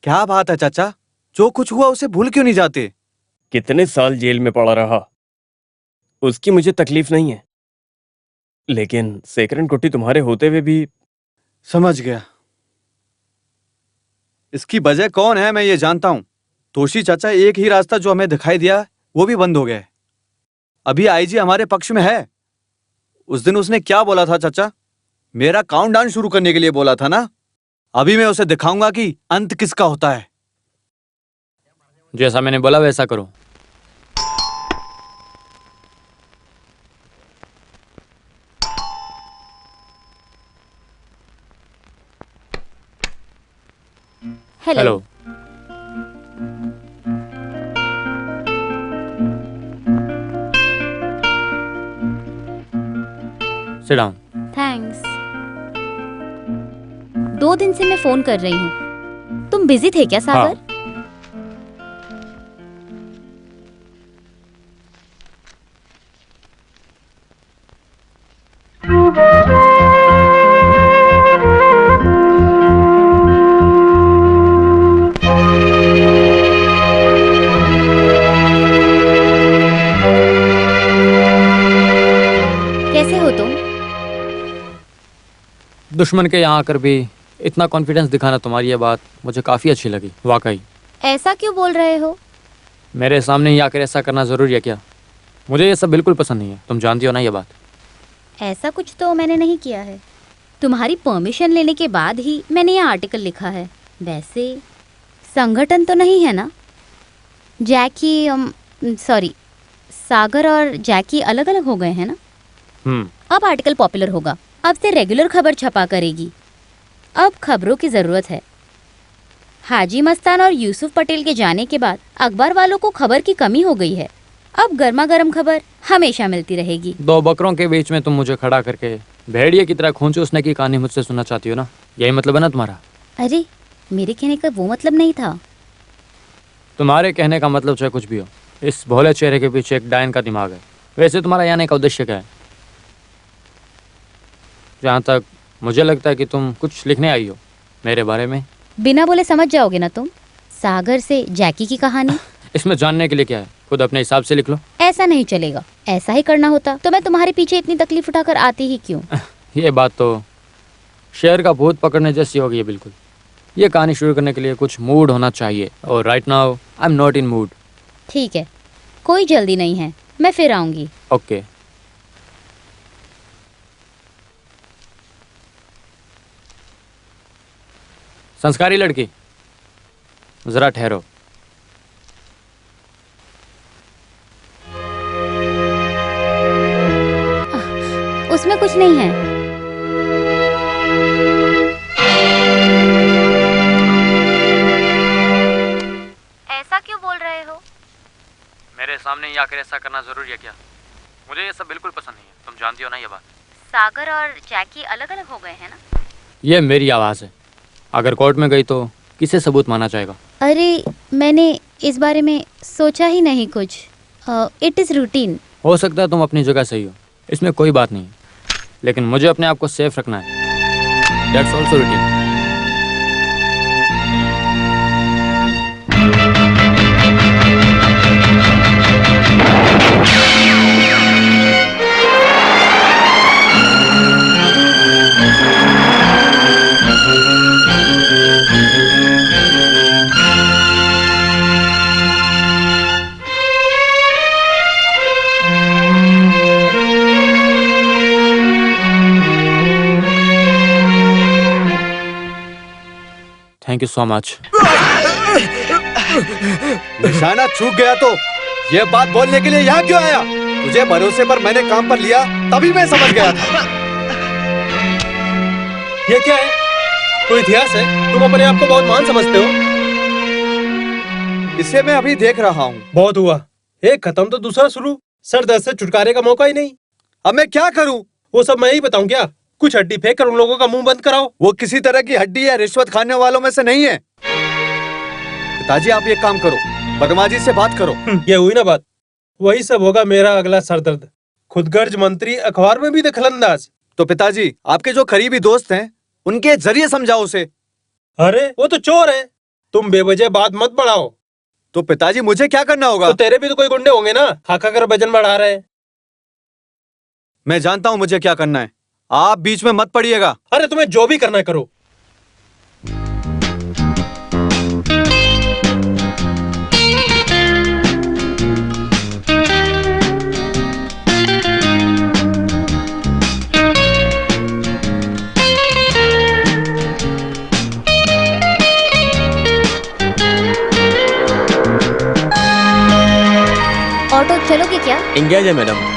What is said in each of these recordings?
क्या बात है चाचा, जो कुछ हुआ उसे भूल क्यों नहीं जाते? कितने साल जेल में पड़ा रहा, उसकी मुझे तकलीफ नहीं है, लेकिन सेकरन कुट्टी तुम्हारे होते हुए भी। समझ गया। इसकी वजह कौन है मैं ये जानता हूं। तोशी चाचा, एक ही रास्ता जो हमें दिखाई दिया वो भी बंद हो गया है। अभी आईजी हमारे पक्ष में है। उस दिन उसने क्या बोला था चाचा? मेरा काउंटडाउन शुरू करने के लिए बोला था ना। अभी मैं उसे दिखाऊंगा कि अंत किसका होता है। जैसा मैंने बोला वैसा करो। हेलो। Sit down. थैंक्स। 2 दिन से मैं फोन कर रही हूँ। तुम बिजी थे क्या सागर? कैसे हो तुम? दुश्मन के यहाँ आकर भी इतना कॉन्फिडेंस दिखाना, तुम्हारी ये बात मुझे काफ़ी अच्छी लगी वाकई। ऐसा क्यों बोल रहे हो? मेरे सामने ही आकर ऐसा करना ज़रूरी है क्या? मुझे ये सब बिल्कुल पसंद नहीं है, तुम जानती हो ना ये बात। ऐसा कुछ तो मैंने नहीं किया है। तुम्हारी परमिशन लेने के बाद ही मैंने ये आर्टिकल लिखा है। वैसे संगठन तो नहीं है ना? सॉरी, सागर और जैकी अलग अलग हो गए हैं ना? अब आर्टिकल पॉपुलर होगा। अब से रेगुलर खबर छपा करेगी। अब खबरों की ज़रूरत है। हाजी मस्तान और यूसुफ पटेल के जाने के बाद अखबार वालों को खबर की कमी हो गई है। अब गर्मा गर्म खबर हमेशा मिलती रहेगी। 2 बकरों के बीच में तुम मुझे खड़ा करके भेड़िए की तरह खून चूसने की कहानी मुझसे सुनना चाहती हो ना? यही मतलब है ना तुम्हारा? अरे, मेरे कहने का वो मतलब नहीं था। तुम्हारे कहने का मतलब चाहे कुछ भी हो, इस भोले चेहरे के पीछे एक डायन का दिमाग है। वैसे तुम्हारा यहाँ आने का उद्देश्य क्या है? जहाँ तक मुझे लगता है कि तुम कुछ लिखने आई हो मेरे बारे में। बिना बोले समझ जाओगे ना तुम? सागर से जैकी की कहानी। इसमें जानने के लिए क्या है? खुद अपने हिसाब से लिख लो। ऐसा नहीं चलेगा। ऐसा ही करना होता तो मैं तुम्हारे पीछे इतनी तकलीफ उठाकर आती ही क्यों? ये बात तो शेर का भूत पकड़ने जैसी होगी है बिल्कुल। ये कहानी शुरू करने के लिए कुछ मूड होना चाहिए, और right now I am not in mood. ठीक है, कोई जल्दी नहीं है, मैं फिर आऊंगी। ओके। संस्कारी लड़की, जरा ठहरो। उसमें कुछ नहीं है। ऐसा क्यों बोल रहे हो? मेरे सामने ही आकर ऐसा करना जरूरी है क्या? मुझे ये सब बिल्कुल पसंद नहीं है, तुम जानती हो ना ये बात। सागर और जैकी अलग अलग हो गए हैं ना? ये मेरी आवाज़ है। अगर कोर्ट में गई तो किसे सबूत माना जाएगा? अरे, मैंने इस बारे में सोचा ही नहीं कुछ। It is routine. हो सकता है तुम अपनी जगह सही हो, इसमें कोई बात नहीं, लेकिन मुझे अपने आप को सेफ रखना है। That's also routine. Thank you so much. निशाना चूक गया तो ये बात बोलने के लिए यहाँ क्यों आया? तुझे भरोसे पर मैंने काम पर लिया, तभी मैं समझ गया था। ये क्या है? कोई इतिहास है? तुम अपने आप को बहुत महान समझते हो। इसे मैं अभी देख रहा हूँ। बहुत हुआ, एक खत्म तो दूसरा शुरू। सर दर्द से छुटकारे का मौका ही नहीं। अब मैं क्या करूँ? वो सब मैं ही बताऊं क्या? कुछ हड्डी फेंक कर उन लोगों का मुंह बंद कराओ। वो किसी तरह की हड्डी या रिश्वत खाने वालों में से नहीं है। पिताजी, आप ये काम करो, वर्मा जी से बात करो। ये हुई ना बात, वही सब होगा मेरा अगला सरदर्द। खुदगर्ज मंत्री, अखबार में भी दखलंदाज। तो पिताजी, आपके जो करीबी दोस्त हैं, उनके जरिए समझाओ उसे। अरे वो तो चोर है। तुम बेवजह बात मत बढ़ाओ। तो पिताजी मुझे क्या करना होगा? तो तेरे भी तो कोई गुंडे होंगे ना, खा खा कर वजन बढ़ा रहे हैं। मैं जानता हूं मुझे क्या करना है, आप बीच में मत पड़िएगा। अरे तुम्हें जो भी करना है करो। ऑटो चलोगे क्या? एंगेज है मैडम।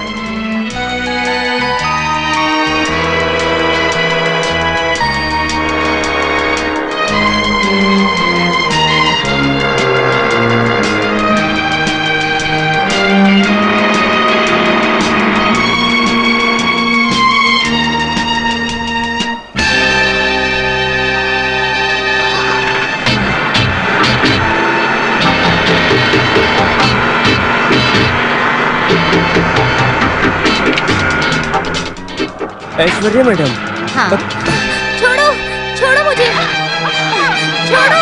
ऐश्वर्या मैडम, हाँ। छोड़ो, छोड़ो मुझे, छोड़ो।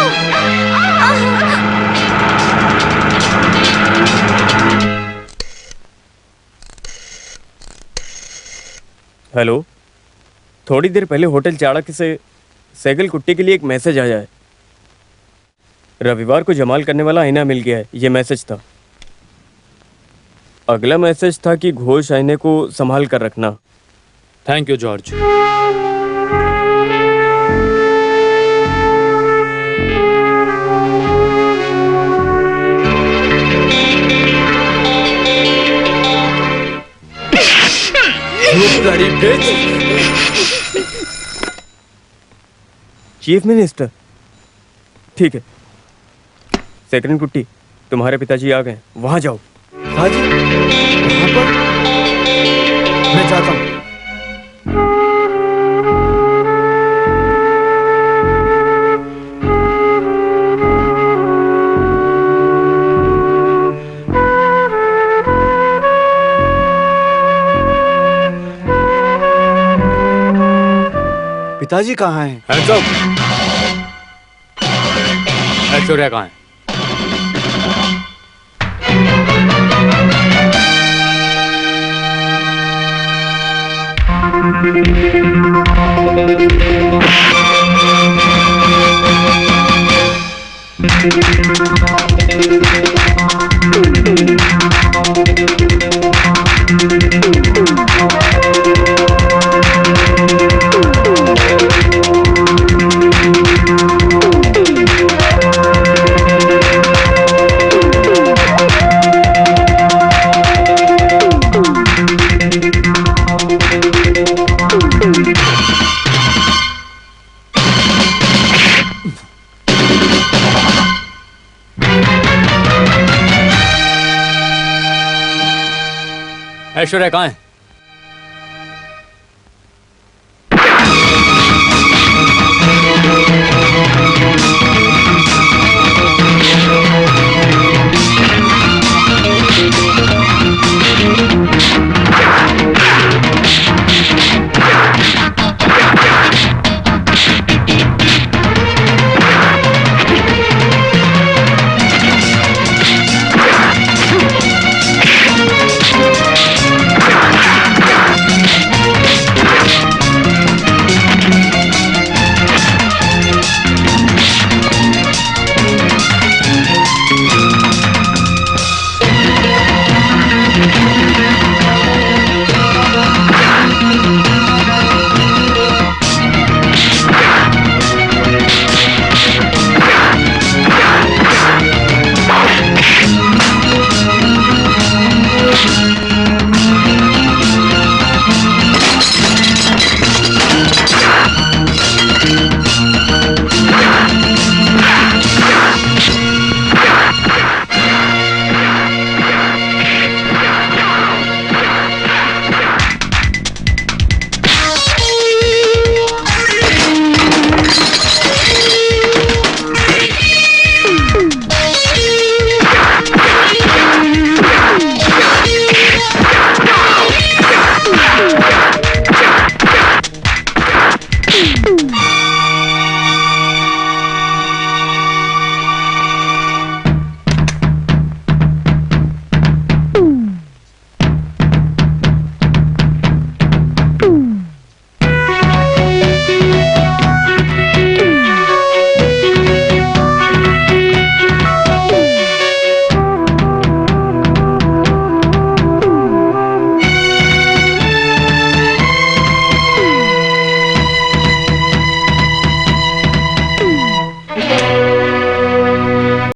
हेलो, थोड़ी देर पहले होटल चाणक्य से सैगल कुट्टी के लिए एक मैसेज आया है। रविवार को जमाल करने वाला आईना मिल गया है, ये मैसेज था। अगला मैसेज था कि घोष आईने को संभाल कर रखना। Thank you George. Chief minister, ठीक है। सेकंड कुट्टी, तुम्हारे पिताजी आ गए, वहां जाओ। हाँ जी, वहां पर मैं जाता हूं। पिताजी कहाँ हैं? Hands up! ऐश्वर्या कहाँ है? ऐश्वर्या कहाँ है?